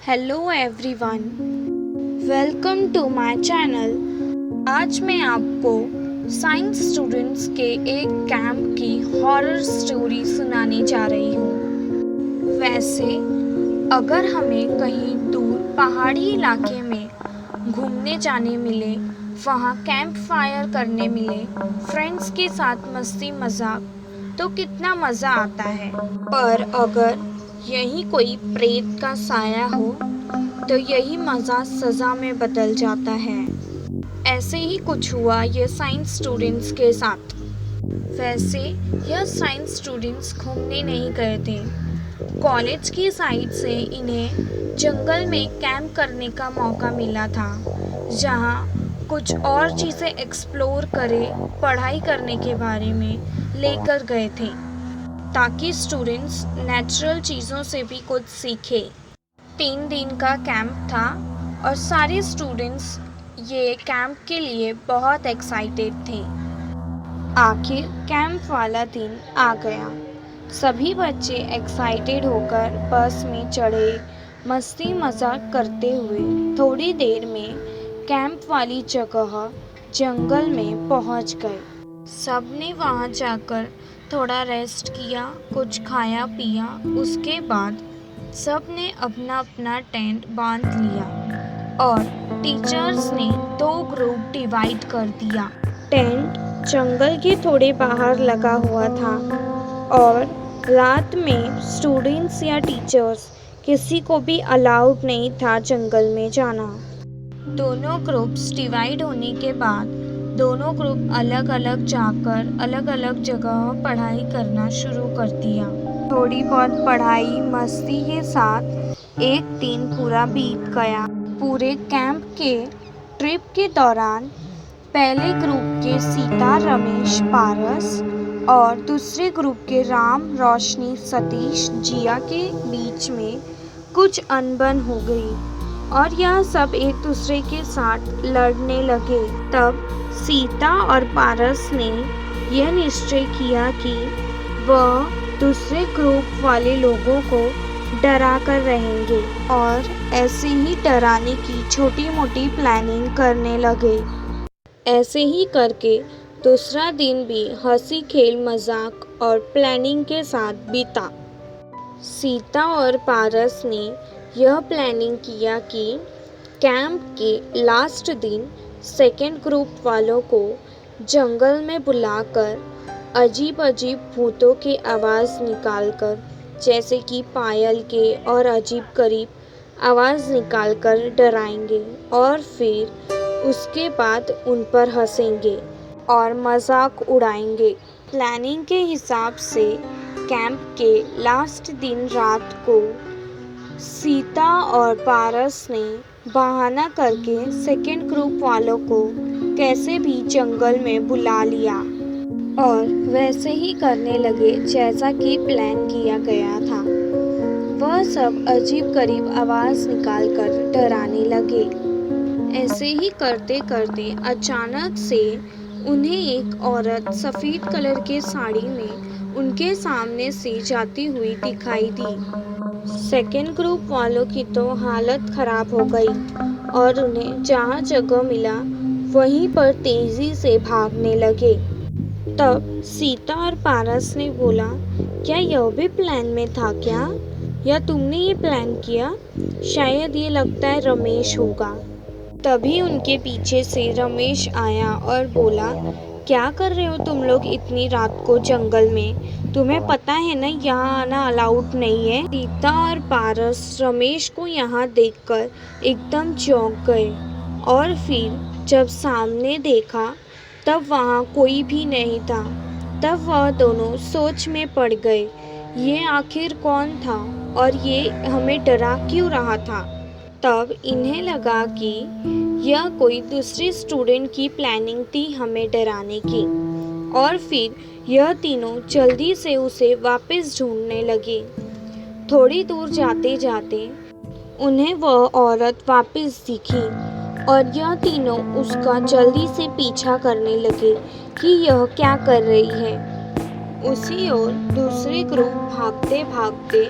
Hello everyone, welcome to my channel. आज मैं आपको साइंस स्टूडेंट्स के एक कैंप की हॉरर स्टोरी सुनाने जा रही हूँ। वैसे अगर हमें कहीं दूर पहाड़ी इलाके में घूमने जाने मिले, वहाँ कैंप फायर करने मिले, फ्रेंड्स के साथ मस्ती मजाक, तो कितना मज़ा आता है। पर अगर यही कोई प्रेत का साया हो तो यही मज़ा सज़ा में बदल जाता है। ऐसे ही कुछ हुआ ये साइंस स्टूडेंट्स के साथ। वैसे यह साइंस स्टूडेंट्स घूमने नहीं गए थे। कॉलेज की साइड से इन्हें जंगल में कैंप करने का मौका मिला था, जहाँ कुछ और चीज़ें एक्सप्लोर करे, पढ़ाई करने के बारे में लेकर गए थे, ताकि स्टूडेंट्स नेचुरल चीज़ों से भी कुछ सीखे। 3 दिन का कैंप था और सारे स्टूडेंट्स ये कैंप के लिए बहुत एक्साइटेड थे। आखिर कैंप वाला दिन आ गया। सभी बच्चे एक्साइटेड होकर बस में चढ़े, मस्ती मजाक करते हुए थोड़ी देर में कैंप वाली जगह जंगल में पहुंच गए। सबने वहां जाकर थोड़ा रेस्ट किया, कुछ खाया पिया। उसके बाद सब ने अपना अपना टेंट बांध लिया और टीचर्स ने 2 ग्रुप डिवाइड कर दिया। टेंट जंगल के थोड़े बाहर लगा हुआ था और रात में स्टूडेंट्स या टीचर्स किसी को भी अलाउड नहीं था जंगल में जाना। दोनों ग्रुप्स डिवाइड होने के बाद दोनों ग्रुप अलग अलग जाकर अलग अलग जगह पढ़ाई करना शुरू कर दिया। थोड़ी बहुत पढ़ाई मस्ती के साथ एक दिन पूरा बीत गया। पूरे कैंप के ट्रिप के दौरान पहले ग्रुप के सीता, रमेश, पारस और दूसरे ग्रुप के राम, रोशनी, सतीश, जिया के बीच में कुछ अनबन हो गई और यह सब एक दूसरे के साथ लड़ने लगे। तब सीता और पारस ने यह निश्चय किया कि वह दूसरे ग्रुप वाले लोगों को डरा कर रहेंगे और ऐसे ही डराने की छोटी मोटी प्लानिंग करने लगे। ऐसे ही करके दूसरा दिन भी हंसी खेल मजाक और प्लानिंग के साथ बीता। सीता और पारस ने यह प्लानिंग किया कि कैंप के लास्ट दिन सेकेंड ग्रुप वालों को जंगल में बुलाकर अजीब अजीब भूतों की आवाज़ निकालकर, जैसे कि पायल के और अजीब गरीब आवाज़ निकालकर डराएंगे और फिर उसके बाद उन पर हंसेंगे और मजाक उड़ाएंगे। प्लानिंग के हिसाब से कैंप के लास्ट दिन रात को सीता और पारस ने बहाना करके सेकेंड ग्रुप वालों को कैसे भी जंगल में बुला लिया और वैसे ही करने लगे जैसा कि प्लान किया गया था। वह सब अजीब गरीब आवाज़ निकालकर डराने लगे। ऐसे ही करते करते अचानक से उन्हें एक औरत सफ़ेद कलर के साड़ी में उनके सामने से जाती हुई दिखाई दी। सेकेंड ग्रुप वालों की तो हालत ख़राब हो गई और उन्हें जहाँ जगह मिला वहीं पर तेज़ी से भागने लगे। तब सीता और पारस ने बोला, क्या यह भी प्लान में था क्या, या तुमने ये प्लान किया? शायद ये लगता है रमेश होगा। तभी उनके पीछे से रमेश आया और बोला, क्या कर रहे हो तुम लोग इतनी रात को जंगल में? तुम्हें पता है ना यहाँ आना अलाउड नहीं है। सीता और पारस रमेश को यहाँ देखकर एकदम चौंक गए और फिर जब सामने देखा तब वहाँ कोई भी नहीं था। तब वह दोनों सोच में पड़ गए, ये आखिर कौन था और ये हमें डरा क्यों रहा था। तब इन्हें लगा कि यह कोई दूसरे स्टूडेंट की प्लानिंग थी हमें डराने की, और फिर यह तीनों जल्दी से उसे वापस ढूंढने लगे। थोड़ी दूर जाते जाते उन्हें वह औरत वापस दिखी और यह तीनों उसका जल्दी से पीछा करने लगे कि यह क्या कर रही है। उसी ओर दूसरे ग्रुप भागते भागते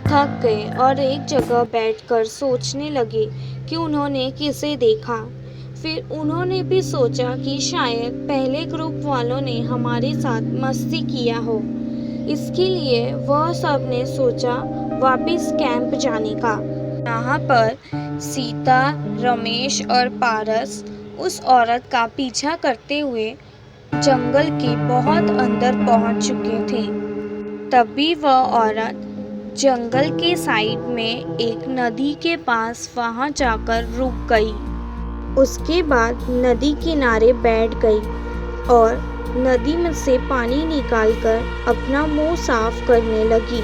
थक गए और एक जगह बैठकर सोचने लगे कि उन्होंने किसे देखा। फिर उन्होंने भी सोचा कि शायद पहले ग्रुप वालों ने हमारे साथ मस्ती किया हो। इसके लिए वह सब ने सोचा वापस कैंप जाने का। यहाँ पर सीता, रमेश और पारस उस औरत का पीछा करते हुए जंगल के बहुत अंदर पहुंच चुके थे। तभी वह औरत जंगल के साइड में एक नदी के पास वहां जाकर रुक गई। उसके बाद नदी किनारे बैठ गई और नदी में से पानी निकालकर अपना मुंह साफ करने लगी।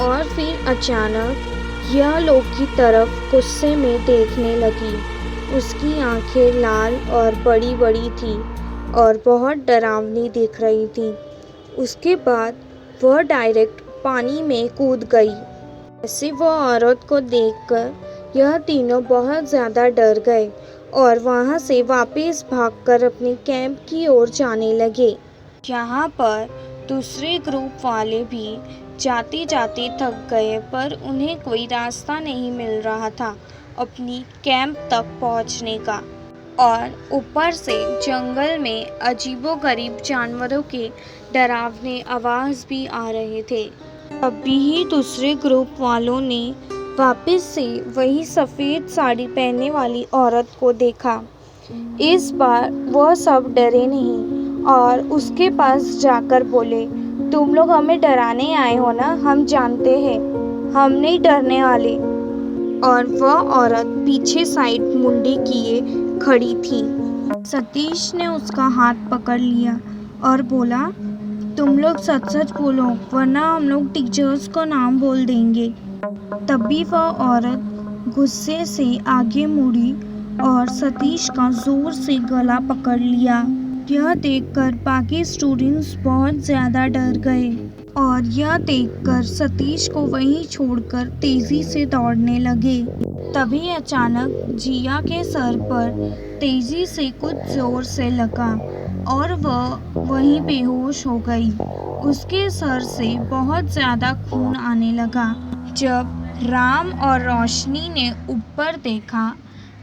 और फिर अचानक यह लोग की तरफ गुस्से में देखने लगी। उसकी आंखें लाल और बड़ी बड़ी थी और बहुत डरावनी दिख रही थी। उसके बाद वह डायरेक्ट पानी में कूद गई। ऐसे वह औरत को देखकर यह तीनों बहुत ज़्यादा डर गए और वहाँ से वापस भागकर अपने कैंप की ओर जाने लगे। यहाँ पर दूसरे ग्रुप वाले भी जाते जाते थक गए, पर उन्हें कोई रास्ता नहीं मिल रहा था अपनी कैंप तक पहुँचने का। और ऊपर से जंगल में अजीबोगरीब जानवरों के डरावने आवाज़ भी आ रहे थे। तभी ही दूसरे ग्रुप वालों ने वापस से वही सफ़ेद साड़ी पहनने वाली औरत को देखा। इस बार वह सब डरे नहीं और उसके पास जाकर बोले, तुम लोग हमें डराने आए हो ना, हम जानते हैं, हम नहीं डरने वाले। और वह औरत पीछे साइड मुंडी किए खड़ी थी। सतीश ने उसका हाथ पकड़ लिया और बोला, तुम लोग सच सच बोलो वरना हम लोग टीचर्स को नाम बोल देंगे। तभी वह औरत गुस्से से आगे मुड़ी और सतीश का जोर से गला पकड़ लिया। यह देखकर बाकी स्टूडेंट्स बहुत ज़्यादा डर गए और यह देखकर सतीश को वहीं छोड़कर तेज़ी से दौड़ने लगे। तभी अचानक जिया के सर पर तेज़ी से कुछ ज़ोर से लगा और वह वहीं बेहोश हो गई। उसके सर से बहुत ज़्यादा खून आने लगा। जब राम और रोशनी ने ऊपर देखा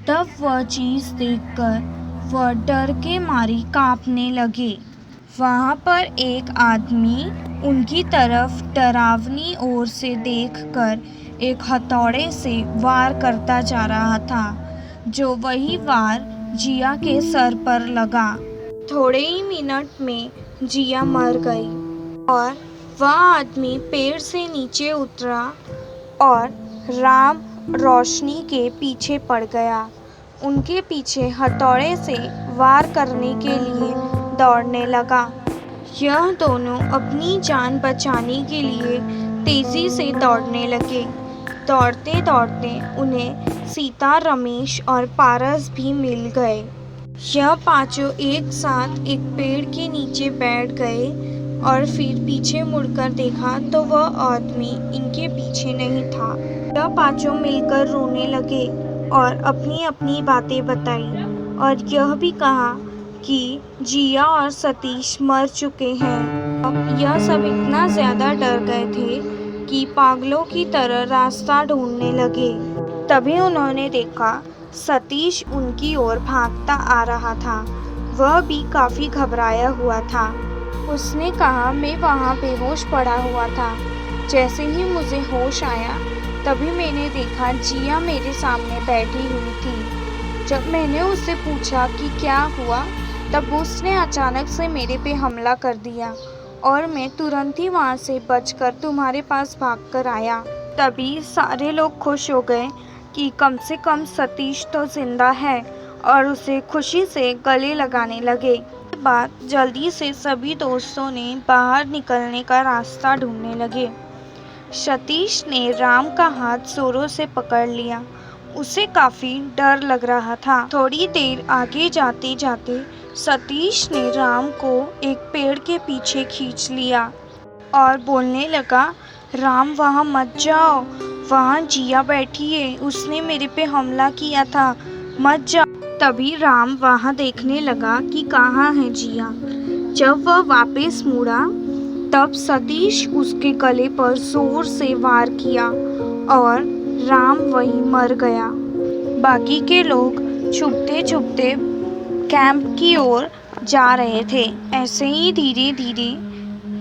तब वह चीज़ देखकर वह डर के मारे कांपने लगे। वहाँ पर एक आदमी उनकी तरफ डरावनी ओर से देखकर एक हथौड़े से वार करता जा रहा था, जो वही वार जिया के सर पर लगा। थोड़े ही मिनट में जिया मर गई और वह आदमी पेड़ से नीचे उतरा और राम रोशनी के पीछे पड़ गया। उनके पीछे हथौड़े से वार करने के लिए दौड़ने लगा। यह दोनों अपनी जान बचाने के लिए तेज़ी से दौड़ने लगे। दौड़ते दौड़ते उन्हें सीता, रमेश और पारस भी मिल गए। यह पांचों एक साथ एक पेड़ के नीचे बैठ गए और फिर पीछे मुड़कर देखा तो वह आदमी इनके पीछे नहीं था। यह पांचों मिलकर रोने लगे और अपनी अपनी बातें बताई और यह भी कहा कि जिया और सतीश मर चुके हैं। अब यह सब इतना ज़्यादा डर गए थे कि पागलों की तरह रास्ता ढूंढने लगे। तभी उन्होंने देखा सतीश उनकी ओर भागता आ रहा था। वह भी काफ़ी घबराया हुआ था। उसने कहा, मैं वहाँ बेहोश पड़ा हुआ था। जैसे ही मुझे होश आया तभी मैंने देखा जिया मेरे सामने बैठी हुई थी। जब मैंने उससे पूछा कि क्या हुआ तब उसने अचानक से मेरे पे हमला कर दिया और मैं तुरंत ही वहाँ से बचकर तुम्हारे पास भागकर आया। तभी सारे लोग खुश हो गए कि कम से कम सतीश तो जिंदा है और उसे खुशी से गले लगाने लगे। इसके बाद जल्दी से सभी दोस्तों ने बाहर निकलने का रास्ता ढूंढने लगे। सतीश ने राम का हाथ जोरों से पकड़ लिया। उसे काफ़ी डर लग रहा था। थोड़ी देर आगे जाते जाते सतीश ने राम को एक पेड़ के पीछे खींच लिया और बोलने लगा, राम वहाँ मत जाओ, वहाँ जिया बैठी है, उसने मेरे पे हमला किया था, मत जाओ। तभी राम वहाँ देखने लगा कि कहाँ है जिया। जब वह वापस मुड़ा तब सतीश उसके गले पर जोर से वार किया और राम वहीं मर गया। बाकी के लोग छुपते छुपते कैंप की ओर जा रहे थे। ऐसे ही धीरे धीरे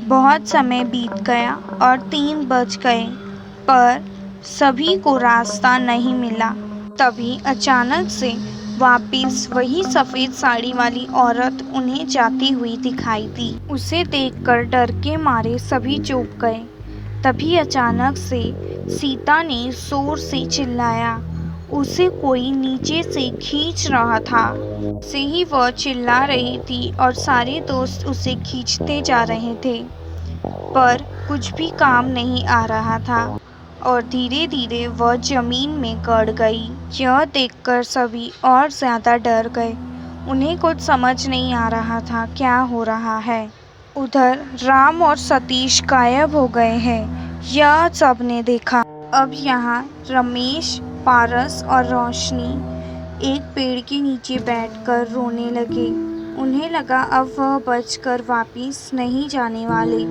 बहुत समय बीत गया और 3 बज गए, पर सभी को रास्ता नहीं मिला। तभी अचानक से वापिस वही सफ़ेद साड़ी वाली औरत उन्हें जाती हुई दिखाई दी। उसे देखकर डर के मारे सभी चुप गए। तभी अचानक से सीता ने जोर से चिल्लाया। उसे कोई नीचे से खींच रहा था। से ही वह चिल्ला रही थी और सारे दोस्त उसे खींचते जा रहे थे, पर कुछ भी काम नहीं आ रहा था और धीरे धीरे वह जमीन में गड़ गई। यह देखकर सभी और ज़्यादा डर गए। उन्हें कुछ समझ नहीं आ रहा था क्या हो रहा है। उधर राम और सतीश गायब हो गए हैं, यह सबने देखा। अब यहाँ रमेश, पारस और रोशनी एक पेड़ के नीचे बैठकर रोने लगे। उन्हें लगा अब वह बचकर वापिस नहीं जाने वाले।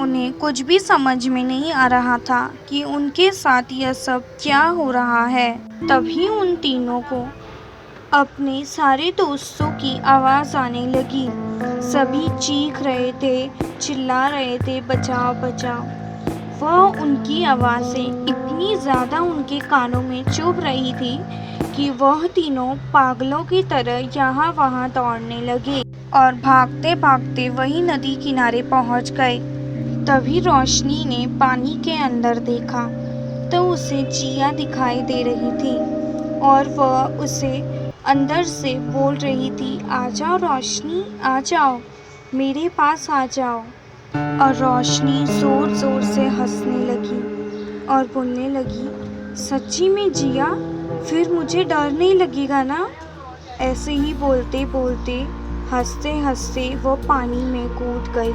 उन्हें कुछ भी समझ में नहीं आ रहा था कि उनके साथ यह सब क्या हो रहा है। तभी उन तीनों को अपने सारे दोस्तों की आवाज़ आने लगी। सभी चीख रहे थे, चिल्ला रहे थे, बचाओ बचाओ। वह उनकी आवाज़ें इतनी ज़्यादा उनके कानों में चुभ रही थी कि वह तीनों पागलों की तरह यहाँ वहाँ दौड़ने लगे और भागते भागते वही नदी किनारे पहुँच गए। तभी रोशनी ने पानी के अंदर देखा तो उसे जिया दिखाई दे रही थी और वह उसे अंदर से बोल रही थी, आ जाओ रोशनी, आ जाओ, मेरे पास आ जाओ। और रोशनी ज़ोर ज़ोर से हंसने लगी और बोलने लगी, सच्ची में जिया, फिर मुझे डर नहीं लगेगा ना। ऐसे ही बोलते बोलते हंसते हंसते वो पानी में कूद गई।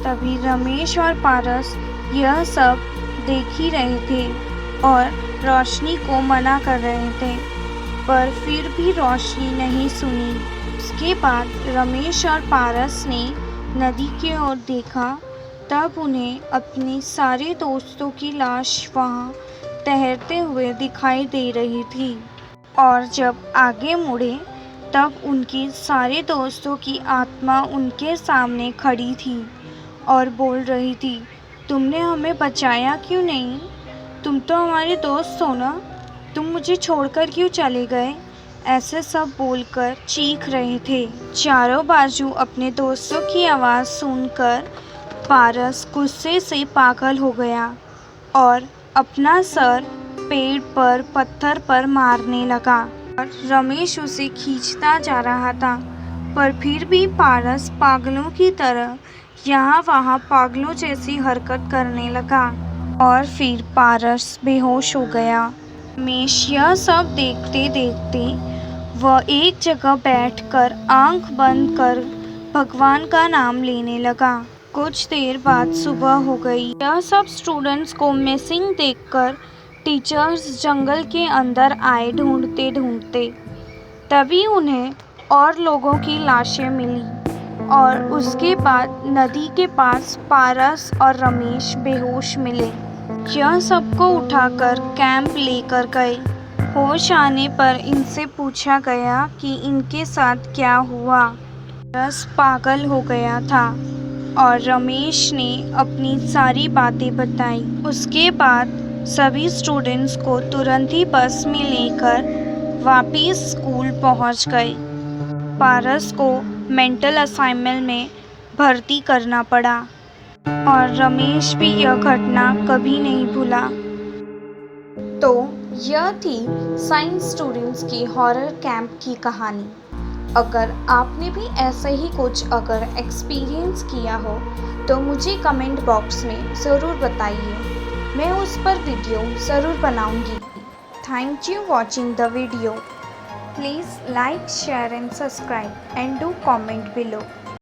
तभी रमेश और पारस यह सब देख ही रहे थे और रोशनी को मना कर रहे थे, पर फिर भी रोशनी नहीं सुनी। उसके बाद रमेश और पारस ने नदी की ओर देखा, तब उन्हें अपने सारे दोस्तों की लाश वहाँ तैरते हुए दिखाई दे रही थी। और जब आगे मुड़े तब उनके सारे दोस्तों की आत्मा उनके सामने खड़ी थी और बोल रही थी, तुमने हमें बचाया क्यों नहीं? तुम तो हमारे दोस्त हो ना, तुम मुझे छोड़कर क्यों चले गए? ऐसे सब बोलकर चीख रहे थे। चारों बाजू अपने दोस्तों की आवाज़ सुनकर पारस गुस्से से पागल हो गया और अपना सर पेड़ पर पत्थर पर मारने लगा और रमेश उसे खींचता जा रहा था, पर फिर भी पारस पागलों की तरह यहाँ वहाँ पागलों जैसी हरकत करने लगा और फिर पारस बेहोश हो गया। रमेश यह सब देखते देखते वह एक जगह बैठकर आंख बंद कर भगवान का नाम लेने लगा। कुछ देर बाद सुबह हो गई। यह सब स्टूडेंट्स को मिसिंग देखकर टीचर्स जंगल के अंदर आए ढूंढते ढूंढते। तभी उन्हें और लोगों की लाशें मिली और उसके बाद नदी के पास पारस और रमेश बेहोश मिले। यह सबको उठाकर कैंप लेकर गए। होश आने पर इनसे पूछा गया कि इनके साथ क्या हुआ। पारस पागल हो गया था और रमेश ने अपनी सारी बातें बताई। उसके बाद सभी स्टूडेंट्स को तुरंत ही बस में लेकर वापिस स्कूल पहुंच गए। पारस को मेंटल असाइनमेंट में भर्ती करना पड़ा और रमेश भी यह घटना कभी नहीं भूला। तो यह थी साइंस स्टूडेंट्स की हॉरर कैंप की कहानी। अगर आपने भी ऐसे ही कुछ एक्सपीरियंस किया हो तो मुझे कमेंट बॉक्स में ज़रूर बताइए, मैं उस पर वीडियो ज़रूर बनाऊंगी। Thank you watching the video. Please like, share and subscribe and do comment below.